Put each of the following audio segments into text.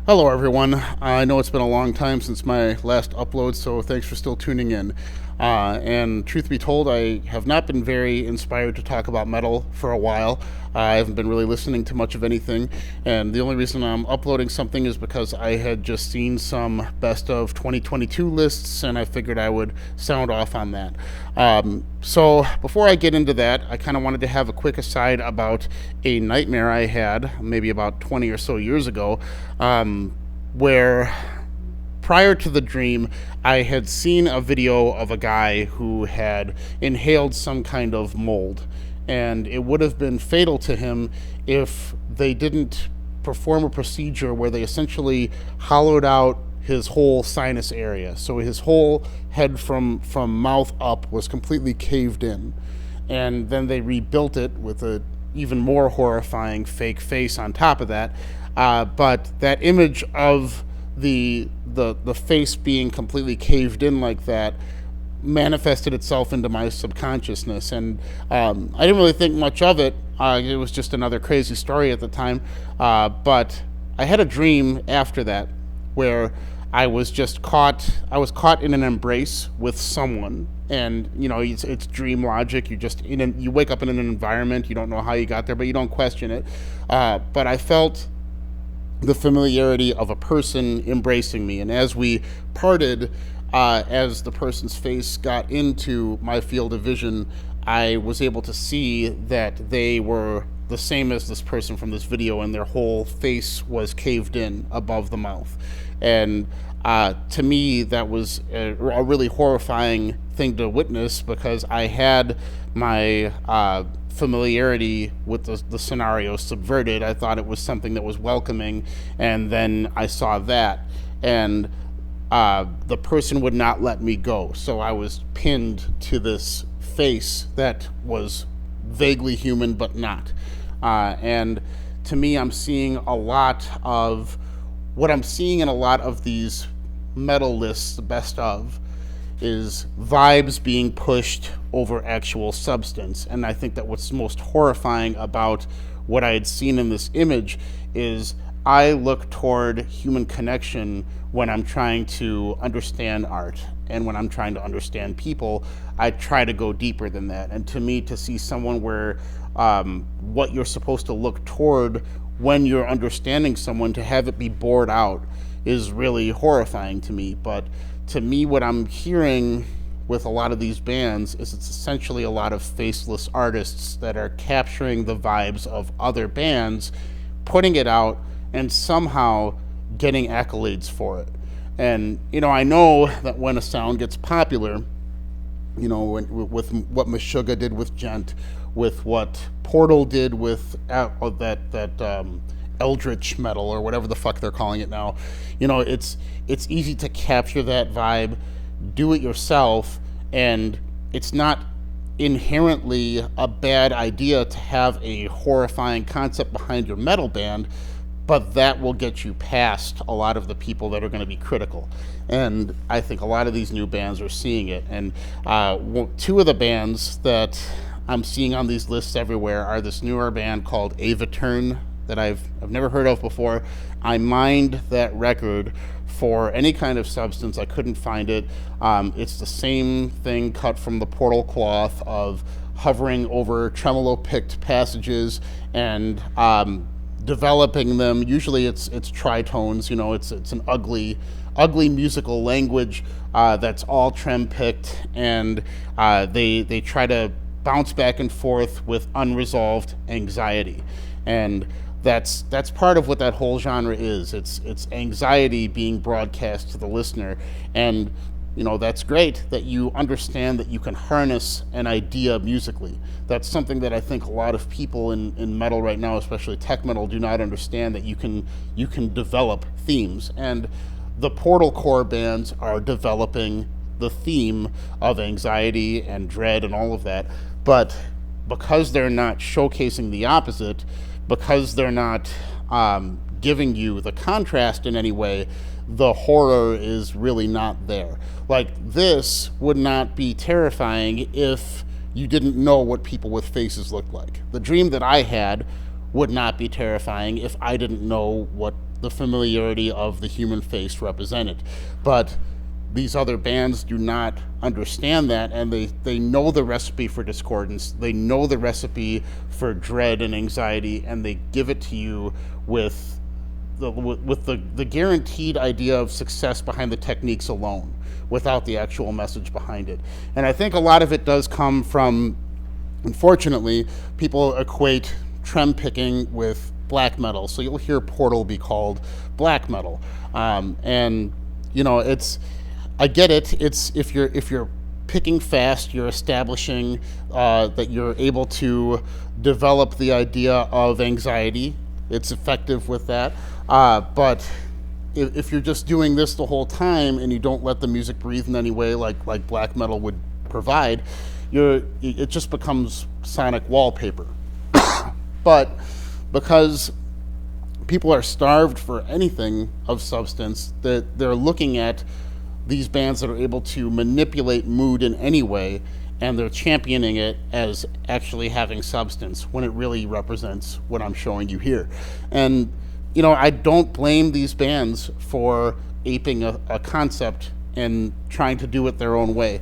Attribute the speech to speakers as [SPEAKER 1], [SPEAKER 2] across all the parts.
[SPEAKER 1] Hello, everyone. I know it's been a long time since my last upload, so thanks for still tuning in. And truth be told, I have not been very inspired to talk about metal for a while. I haven't been really listening to much of anything, and the only reason I'm uploading something is because I had just seen some best of 2022 lists, and I figured I would sound off on that. So before I get into that, I kind of wanted to have a quick aside about a nightmare I had maybe about 20 or so years ago, where prior to the dream, I had seen a video of a guy who had inhaled some kind of mold, and it would have been fatal to him if they didn't perform a procedure where they essentially hollowed out his whole sinus area. So his whole head from mouth up was completely caved in. And then they rebuilt it with a even more horrifying fake face on top of that. But that image of the face being completely caved in like that manifested itself into my subconsciousness, and I didn't really think much of it. It was just another crazy story at the time, but I had a dream after that where I was caught in an embrace with someone, and it's dream logic. You wake up in an environment, you don't know how you got there, but you don't question it. But I felt the familiarity of a person embracing me. And as we parted, as the person's face got into my field of vision, I was able to see that they were the same as this person from this video, and their whole face was caved in above the mouth. And to me, that was a really horrifying thing to witness, because I had my familiarity with the scenario subverted. I thought it was something that was welcoming, and then I saw that, and the person would not let me go. So I was pinned to this face that was vaguely human but not. And to me, I'm seeing a lot of what I'm seeing in a lot of these metal lists, the best of, is vibes being pushed over actual substance. And I think that what's most horrifying about what I had seen in this image is I look toward human connection when I'm trying to understand art, and when I'm trying to understand people, I try to go deeper than that. And to me, to see someone where what you're supposed to look toward when you're understanding someone, to have it be bored out, is really horrifying to me. But to me, what I'm hearing with a lot of these bands is it's essentially a lot of faceless artists that are capturing the vibes of other bands, putting it out, and somehow getting accolades for it. And I know that when a sound gets popular, with what Meshuggah did with Gent, with what Portal did with that Eldritch metal, or whatever the fuck they're calling it now, it's easy to capture that vibe, do it yourself, and it's not inherently a bad idea to have a horrifying concept behind your metal band, but that will get you past a lot of the people that are going to be critical. And I think a lot of these new bands are seeing it. And two of the bands that I'm seeing on these lists everywhere are this newer band called Ava Turn that I've never heard of before. I mined that record for any kind of substance. I couldn't find it. It's the same thing cut from the Portal cloth of hovering over tremolo-picked passages and developing them. Usually it's tritones. It's an ugly musical language that's all trem-picked, and they try to bounce back and forth with unresolved anxiety. And that's part of what that whole genre is. It's anxiety being broadcast to the listener. And that's great that you understand that you can harness an idea musically. That's something that I think a lot of people in metal right now, especially tech metal, do not understand, that you can develop themes. And the Portal core bands are developing the theme of anxiety and dread and all of that. But because they're not showcasing the opposite, because they're not giving you the contrast in any way, the horror is really not there. Like, this would not be terrifying if you didn't know what people with faces looked like. The dream that I had would not be terrifying if I didn't know what the familiarity of the human face represented. But these other bands do not understand that, and they know the recipe for discordance. They know the recipe for dread and anxiety, and they give it to you with the guaranteed idea of success behind the techniques alone, without the actual message behind it. And I think a lot of it does come from, unfortunately, people equate trem picking with black metal. So you'll hear Portal be called black metal, and it's, I get it. It's if you're picking fast, you're establishing that you're able to develop the idea of anxiety. It's effective with that, but if you're just doing this the whole time and you don't let the music breathe in any way, like black metal would provide, it just becomes sonic wallpaper. But because people are starved for anything of substance, that they're looking at these bands that are able to manipulate mood in any way, and they're championing it as actually having substance when it really represents what I'm showing you here. And I don't blame these bands for aping a concept and trying to do it their own way.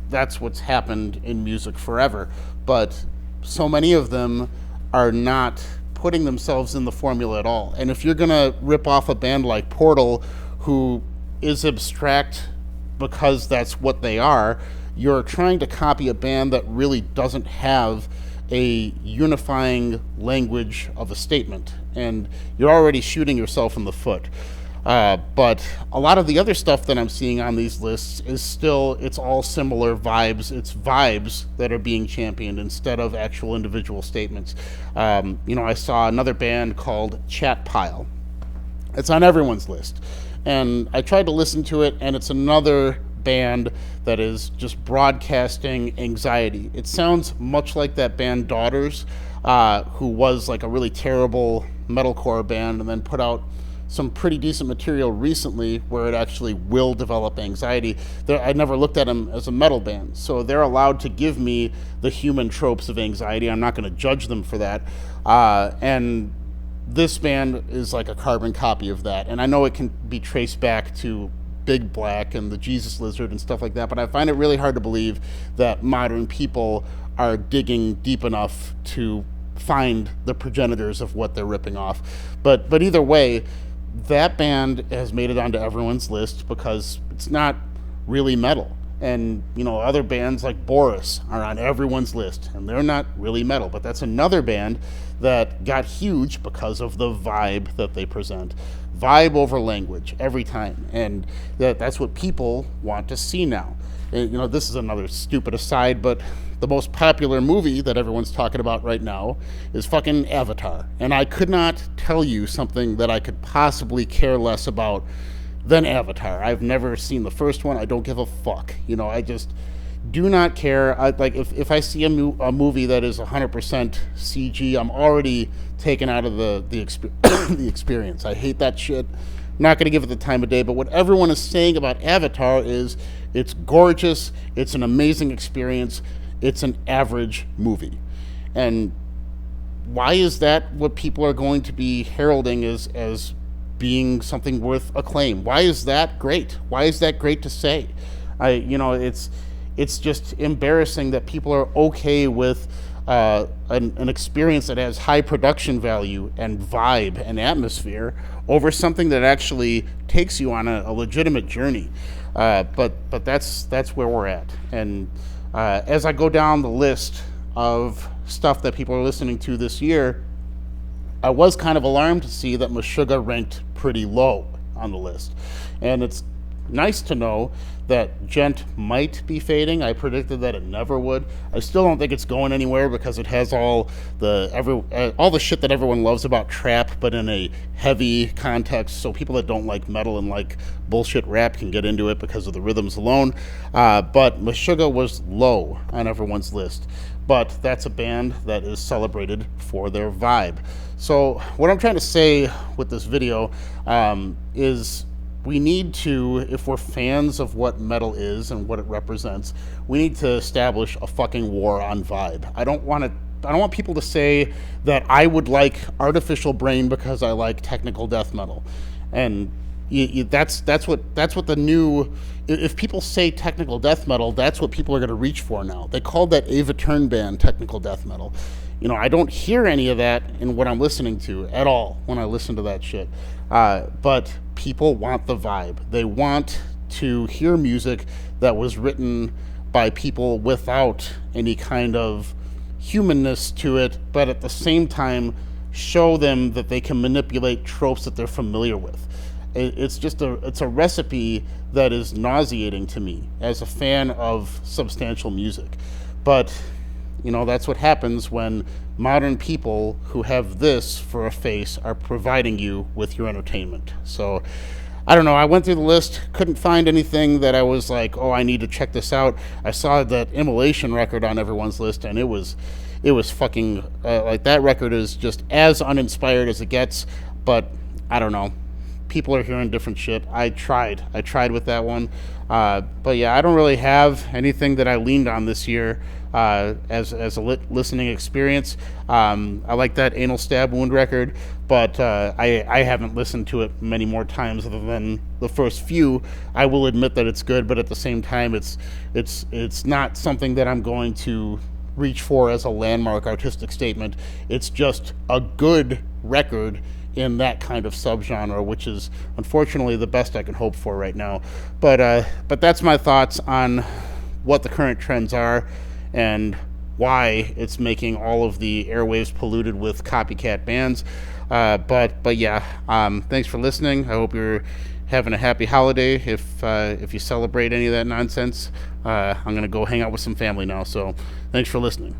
[SPEAKER 1] That's what's happened in music forever. But so many of them are not putting themselves in the formula at all. And if you're gonna rip off a band like Portal, who is abstract because that's what they are, you're trying to copy a band that really doesn't have a unifying language of a statement, and you're already shooting yourself in the foot. But a lot of the other stuff that I'm seeing on these lists is still, it's all similar vibes. It's vibes that are being championed instead of actual individual statements. I saw another band called Chat Pile. It's on everyone's list. And I tried to listen to it, and it's another band that is just broadcasting anxiety. It sounds much like that band Daughters, who was like a really terrible metalcore band and then put out some pretty decent material recently where it actually will develop anxiety. I never looked at them as a metal band, so they're allowed to give me the human tropes of anxiety. I'm not going to judge them for that. And this band is like a carbon copy of that. And I know it can be traced back to Big Black and the Jesus Lizard and stuff like that, but I find it really hard to believe that modern people are digging deep enough to find the progenitors of what they're ripping off. But either way, that band has made it onto everyone's list because it's not really metal. And other bands like Boris are on everyone's list, and they're not really metal, but that's another band that got huge because of the vibe that they present. Vibe over language every time, and that's what people want to see now. And, this is another stupid aside, but the most popular movie that everyone's talking about right now is fucking Avatar. And I could not tell you something that I could possibly care less about than Avatar. I've never seen the first one. I don't give a fuck. I just do not care. If I see a movie that is 100% CG, I'm already taken out of the experience. I hate that shit. I'm not going to give it the time of day, but what everyone is saying about Avatar is it's gorgeous, it's an amazing experience, it's an average movie. And why is that what people are going to be heralding as being something worth acclaim? Why is that great? Why is that great to say? It's just embarrassing that people are okay with an experience that has high production value and vibe and atmosphere over something that actually takes you on a legitimate journey. But that's where we're at. And as I go down the list of stuff that people are listening to this year, I was kind of alarmed to see that Meshuggah ranked pretty low on the list. And it's nice to know that Gent might be fading. I predicted that it never would. I still don't think it's going anywhere because it has all the shit that everyone loves about trap, but in a heavy context, so people that don't like metal and like bullshit rap can get into it because of the rhythms alone. But Meshuggah was low on everyone's list. But that's a band that is celebrated for their vibe. So what I'm trying to say with this video is we need to, if we're fans of what metal is and what it represents, we need to establish a fucking war on vibe. I don't want don't want people to say that I would like Artificial Brain because I like technical death metal, and that's what the new. If people say technical death metal, that's what people are going to reach for now. They called that Ava Turn band technical death metal. I don't hear any of that in what I'm listening to at all when I listen to that shit. But people want the vibe. They want to hear music that was written by people without any kind of humanness to it, but at the same time show them that they can manipulate tropes that they're familiar with. It's a recipe that is nauseating to me as a fan of substantial music. But that's what happens when modern people who have this for a face are providing you with your entertainment. So I don't know. I went through the list, couldn't find anything that I was like, oh, I need to check this out. I saw that Immolation record on everyone's list, and it was fucking like, that record is just as uninspired as it gets. But I don't know. People are hearing different shit. I tried with that one. But yeah, I don't really have anything that I leaned on this year as a listening experience. I like that Anal Stab Wound record, but I haven't listened to it many more times other than the first few. I will admit that it's good, but at the same time, it's not something that I'm going to reach for as a landmark artistic statement. It's just a good record in that kind of subgenre, which is unfortunately the best I can hope for right now. But that's my thoughts on what the current trends are and why it's making all of the airwaves polluted with copycat bands. But yeah, thanks for listening. I hope you're having a happy holiday. If you celebrate any of that nonsense, I'm gonna go hang out with some family now. So thanks for listening.